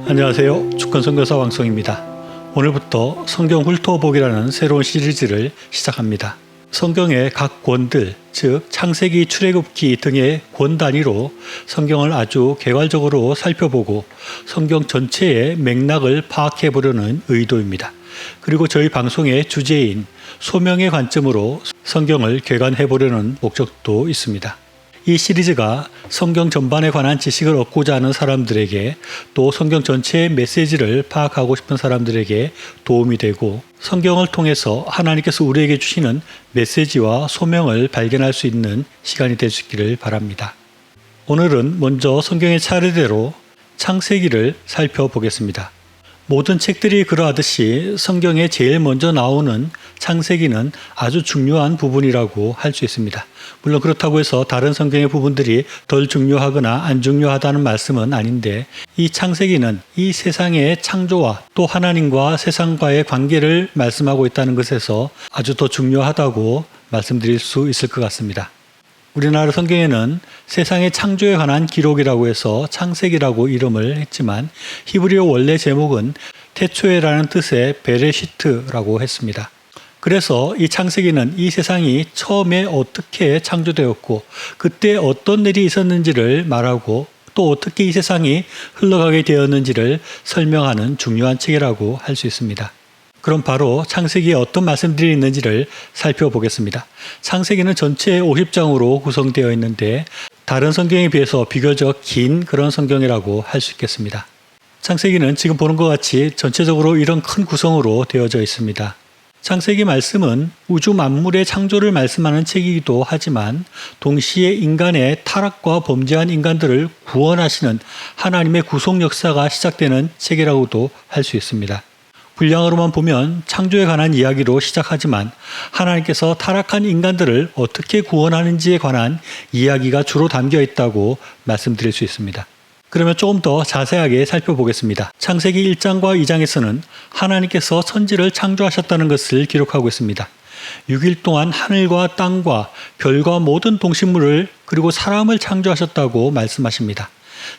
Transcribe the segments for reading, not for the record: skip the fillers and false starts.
안녕하세요. 주권선교사 왕성입니다. 오늘부터 성경 훑어보기라는 새로운 시리즈를 시작합니다. 성경의 각 권들, 즉 창세기, 출애굽기 등의 권 단위로 성경을 아주 개괄적으로 살펴보고 성경 전체의 맥락을 파악해보려는 의도입니다. 그리고 저희 방송의 주제인 소명의 관점으로 성경을 개관해보려는 목적도 있습니다. 이 시리즈가 성경 전반에 관한 지식을 얻고자 하는 사람들에게, 또 성경 전체의 메시지를 파악하고 싶은 사람들에게 도움이 되고, 성경을 통해서 하나님께서 우리에게 주시는 메시지와 소명을 발견할 수 있는 시간이 될 수 있기를 바랍니다. 오늘은 먼저 성경의 차례대로 창세기를 살펴보겠습니다. 모든 책들이 그러하듯이 성경에 제일 먼저 나오는 창세기는 아주 중요한 부분이라고 할 수 있습니다. 물론 그렇다고 해서 다른 성경의 부분들이 덜 중요하거나 안 중요하다는 말씀은 아닌데, 이 창세기는 이 세상의 창조와 또 하나님과 세상과의 관계를 말씀하고 있다는 것에서 아주 더 중요하다고 말씀드릴 수 있을 것 같습니다. 우리나라 성경에는 세상의 창조에 관한 기록이라고 해서 창세기라고 이름을 했지만, 히브리어 원래 제목은 태초에라는 뜻의 베레시트라고 했습니다. 그래서 이 창세기는 이 세상이 처음에 어떻게 창조되었고 그때 어떤 일이 있었는지를 말하고, 또 어떻게 이 세상이 흘러가게 되었는지를 설명하는 중요한 책이라고 할 수 있습니다. 그럼 바로 창세기에 어떤 말씀들이 있는지를 살펴보겠습니다. 창세기는 전체 50장으로 구성되어 있는데 다른 성경에 비해서 비교적 긴 그런 성경이라고 할 수 있겠습니다. 창세기는 지금 보는 것 같이 전체적으로 이런 큰 구성으로 되어져 있습니다. 창세기 말씀은 우주 만물의 창조를 말씀하는 책이기도 하지만, 동시에 인간의 타락과 범죄한 인간들을 구원하시는 하나님의 구속 역사가 시작되는 책이라고도 할 수 있습니다. 분량으로만 보면 창조에 관한 이야기로 시작하지만, 하나님께서 타락한 인간들을 어떻게 구원하는지에 관한 이야기가 주로 담겨 있다고 말씀드릴 수 있습니다. 그러면 조금 더 자세하게 살펴보겠습니다. 창세기 1장과 2장에서는 하나님께서 천지를 창조하셨다는 것을 기록하고 있습니다. 6일 동안 하늘과 땅과 별과 모든 동식물을, 그리고 사람을 창조하셨다고 말씀하십니다.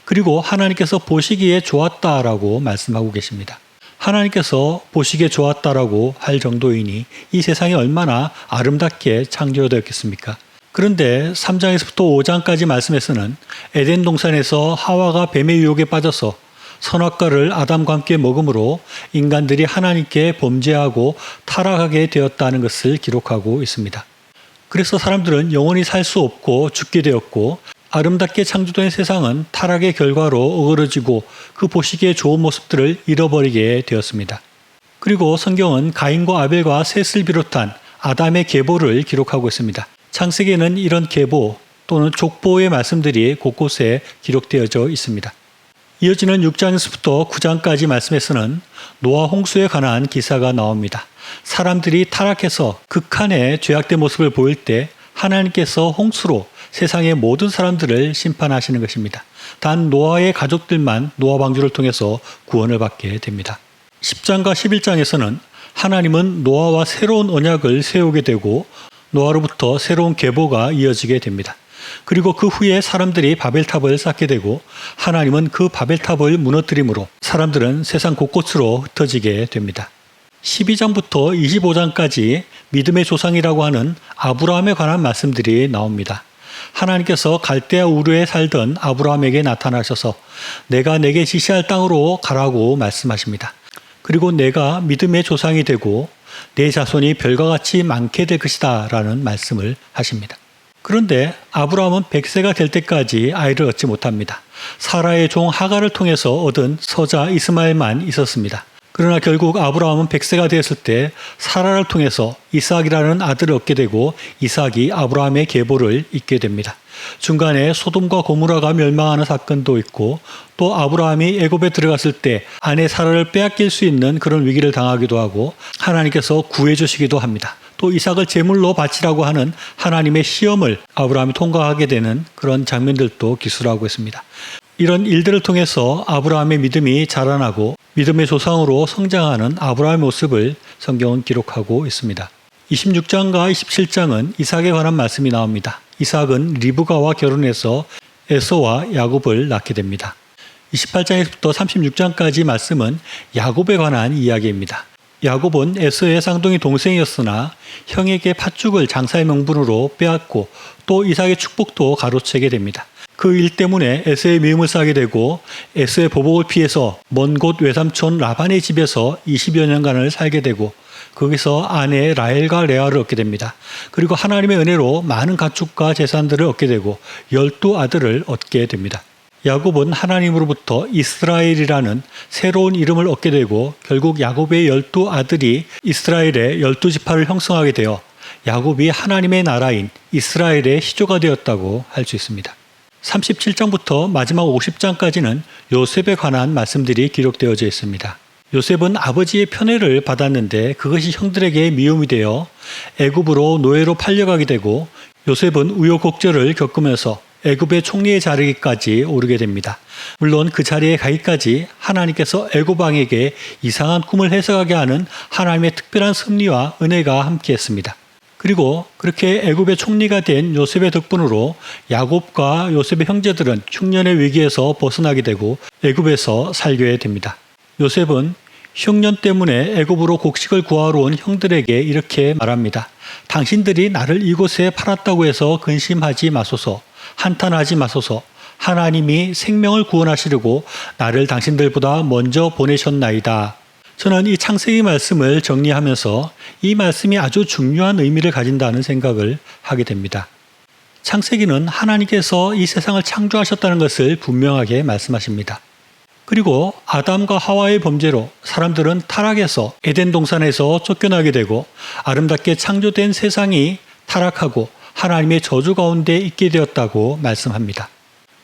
그리고 하나님께서 보시기에 좋았다라고 말씀하고 계십니다. 하나님께서 보시기에 좋았다라고 할 정도이니 이 세상이 얼마나 아름답게 창조되었겠습니까? 그런데 3장에서부터 5장까지 말씀에서는 에덴 동산에서 하와가 뱀의 유혹에 빠져서 선악과를 아담과 함께 먹음으로 인간들이 하나님께 범죄하고 타락하게 되었다는 것을 기록하고 있습니다. 그래서 사람들은 영원히 살 수 없고 죽게 되었고, 아름답게 창조된 세상은 타락의 결과로 어그러지고 그 보시기에 좋은 모습들을 잃어버리게 되었습니다. 그리고 성경은 가인과 아벨과 셋을 비롯한 아담의 계보를 기록하고 있습니다. 창세기에는 이런 계보 또는 족보의 말씀들이 곳곳에 기록되어져 있습니다. 이어지는 6장에서부터 9장까지 말씀에서는 노아 홍수에 관한 기사가 나옵니다. 사람들이 타락해서 극한의 죄악된 모습을 보일 때 하나님께서 홍수로 세상의 모든 사람들을 심판하시는 것입니다. 단 노아의 가족들만 노아 방주를 통해서 구원을 받게 됩니다. 10장과 11장에서는 하나님은 노아와 새로운 언약을 세우게 되고, 노아로부터 새로운 계보가 이어지게 됩니다. 그리고 그 후에 사람들이 바벨탑을 쌓게 되고, 하나님은 그 바벨탑을 무너뜨림으로 사람들은 세상 곳곳으로 흩어지게 됩니다. 12장부터 25장까지 믿음의 조상이라고 하는 아브라함에 관한 말씀들이 나옵니다. 하나님께서 갈대아 우르에 살던 아브라함에게 나타나셔서 내가 내게 지시할 땅으로 가라고 말씀하십니다. 그리고 내가 믿음의 조상이 되고 내 자손이 별과 같이 많게 될 것이다 라는 말씀을 하십니다. 그런데 아브라함은 100세가 될 때까지 아이를 얻지 못합니다. 사라의 종 하갈을 통해서 얻은 서자 이스마엘만 있었습니다. 그러나 결국 아브라함은 100세가 되었을 때 사라를 통해서 이삭이라는 아들을 얻게 되고, 이삭이 아브라함의 계보를 잇게 됩니다. 중간에 소돔과 고모라가 멸망하는 사건도 있고, 또 아브라함이 애굽에 들어갔을 때 아내 사라를 빼앗길 수 있는 그런 위기를 당하기도 하고 하나님께서 구해 주시기도 합니다. 또 이삭을 제물로 바치라고 하는 하나님의 시험을 아브라함이 통과하게 되는 그런 장면들도 기술하고 있습니다. 이런 일들을 통해서 아브라함의 믿음이 자라나고 믿음의 조상으로 성장하는 아브라함의 모습을 성경은 기록하고 있습니다. 26장과 27장은 이삭에 관한 말씀이 나옵니다. 이삭은 리브가와 결혼해서 에서와 야곱을 낳게 됩니다. 28장에서부터 36장까지 말씀은 야곱에 관한 이야기입니다. 야곱은 에서의 쌍둥이 동생이었으나 형에게 팥죽을 장사의 명분으로 빼앗고 또 이삭의 축복도 가로채게 됩니다. 그 일 때문에 에서의 미움을 사게 되고 에서의 보복을 피해서 먼 곳 외삼촌 라반의 집에서 20여 년간을 살게 되고 거기서 아내 라헬과 레아를 얻게 됩니다. 그리고 하나님의 은혜로 많은 가축과 재산들을 얻게 되고 12아들을 얻게 됩니다. 야곱은 하나님으로부터 이스라엘이라는 새로운 이름을 얻게 되고 결국 야곱의 12아들이 이스라엘의 12지파를 형성하게 되어 야곱이 하나님의 나라인 이스라엘의 시조가 되었다고 할 수 있습니다. 37장부터 마지막 50장까지는 요셉에 관한 말씀들이 기록되어져 있습니다. 요셉은 아버지의 편애를 받았는데 그것이 형들에게 미움이 되어 애굽으로 노예로 팔려가게 되고 요셉은 우여곡절을 겪으면서 애굽의 총리에 자리기까지 오르게 됩니다. 물론 그 자리에 가기까지 하나님께서 애굽 왕에게 이상한 꿈을 해석하게 하는 하나님의 특별한 섭리와 은혜가 함께했습니다. 그리고 그렇게 애굽의 총리가 된 요셉의 덕분으로 야곱과 요셉의 형제들은 흉년의 위기에서 벗어나게 되고 애굽에서 살게 됩니다. 요셉은 흉년 때문에 애굽으로 곡식을 구하러 온 형들에게 이렇게 말합니다. 당신들이 나를 이곳에 팔았다고 해서 근심하지 마소서. 한탄하지 마소서. 하나님이 생명을 구원하시려고 나를 당신들보다 먼저 보내셨나이다. 저는 이 창세기 말씀을 정리하면서 이 말씀이 아주 중요한 의미를 가진다는 생각을 하게 됩니다. 창세기는 하나님께서 이 세상을 창조하셨다는 것을 분명하게 말씀하십니다. 그리고 아담과 하와의 범죄로 사람들은 타락해서 에덴 동산에서 쫓겨나게 되고 아름답게 창조된 세상이 타락하고 하나님의 저주 가운데 있게 되었다고 말씀합니다.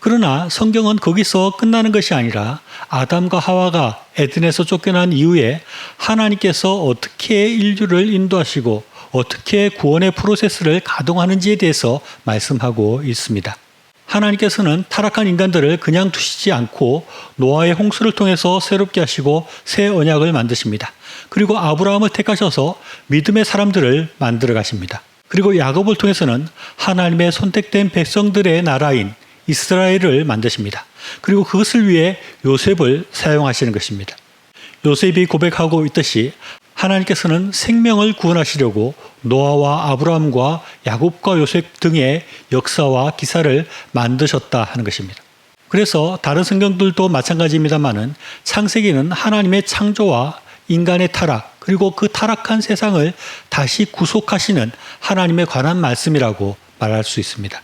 그러나 성경은 거기서 끝나는 것이 아니라 아담과 하와가 에덴에서 쫓겨난 이후에 하나님께서 어떻게 인류를 인도하시고 어떻게 구원의 프로세스를 가동하는지에 대해서 말씀하고 있습니다. 하나님께서는 타락한 인간들을 그냥 두시지 않고 노아의 홍수를 통해서 새롭게 하시고 새 언약을 만드십니다. 그리고 아브라함을 택하셔서 믿음의 사람들을 만들어 가십니다. 그리고 야곱을 통해서는 하나님의 선택된 백성들의 나라인 이스라엘을 만드십니다. 그리고 그것을 위해 요셉을 사용하시는 것입니다. 요셉이 고백하고 있듯이 하나님께서는 생명을 구원하시려고 노아와 아브라함과 야곱과 요셉 등의 역사와 기사를 만드셨다 하는 것입니다. 그래서 다른 성경들도 마찬가지입니다만은 창세기는 하나님의 창조와 인간의 타락 그리고 그 타락한 세상을 다시 구속하시는 하나님에 관한 말씀이라고 말할 수 있습니다.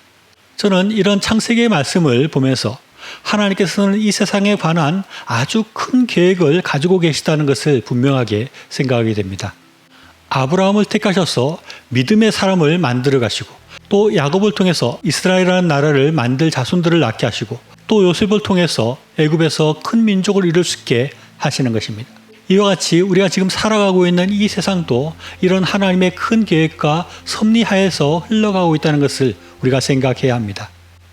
저는 이런 창세기의 말씀을 보면서 하나님께서는 이 세상에 관한 아주 큰 계획을 가지고 계시다는 것을 분명하게 생각하게 됩니다. 아브라함을 택하셔서 믿음의 사람을 만들어 가시고 또 야곱을 통해서 이스라엘이라는 나라를 만들 자손들을 낳게 하시고 또 요셉을 통해서 애굽에서 큰 민족을 이룰 수 있게 하시는 것입니다. 이와 같이 우리가 지금 살아가고 있는 이 세상도 이런 하나님의 큰 계획과 섭리하에서 흘러가고 있다는 것을 우리가 생각해야 합니다.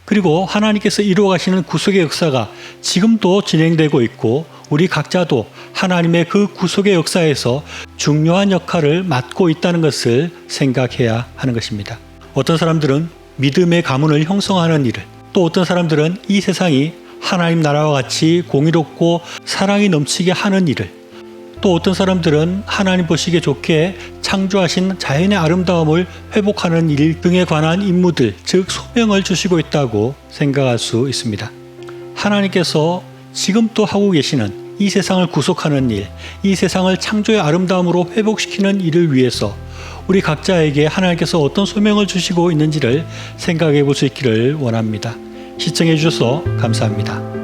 그리고 하나님께서 이루어 가시는 구속의 역사가 지금도 진행되고 있고 우리 각자도 하나님의 그 구속의 역사에서 중요한 역할을 맡고 있다는 것을 생각해야 하는 것입니다. 어떤 사람들은 믿음의 가문을 형성하는 일을, 또 어떤 사람들은 이 세상이 하나님 나라와 같이 공의롭고 사랑이 넘치게 하는 일을, 또 어떤 사람들은 하나님 보시기에 좋게 창조하신 자연의 아름다움을 회복하는 일 등에 관한 임무들, 즉 소명을 주시고 있다고 생각할 수 있습니다. 하나님께서 지금 또 하고 계시는 이 세상을 구속하는 일, 이 세상을 창조의 아름다움으로 회복시키는 일을 위해서 우리 각자에게 하나님께서 어떤 소명을 주시고 있는지를 생각해 볼 수 있기를 원합니다. 시청해 주셔서 감사합니다.